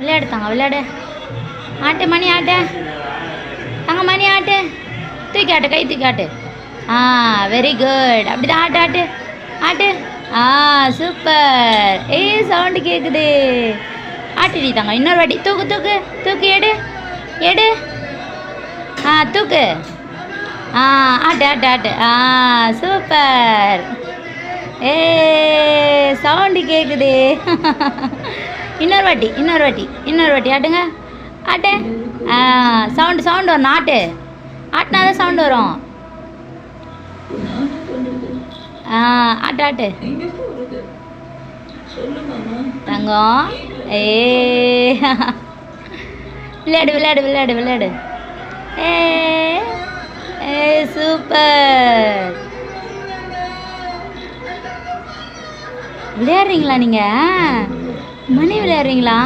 விளையாடு தாங்க விளையாடு. ஆட்டு மணி ஆட்டு. தாங்க மணி ஆட்டு. தூக்கி ஆட்டு, கை தூக்கி ஆட்டு. Very good. அப்படிதான் ஆட்டு ஆட்டு ஆட்டு. சூப்பர். சவுண்டு கேட்குது. ஆட்டுடி தாங்க இன்னொரு வாட்டி. தூக்கு தூக்கு தூக்கு எடு எடு. தூக்கு. ஆட்டு ஆட்டு ஆட்டு. சூப்பர். சவுண்டு கேட்குது. இன்னொரு வாட்டி இன்னொரு வாட்டி இன்னொரு வாட்டி ஆட்டுங்க. ஆட்டு. சவுண்டு சவுண்டு வரும். ஆட்டு ஆட்டினா தான் சவுண்டு வரும். ஆட்டு ஆட்டு தங்கம். விளையாடு விளையாடு விளையாடு விளையாடு. சூப்பர். விளையாடுறீங்களா நீங்கள்? மணி விளையாடுறீங்களா?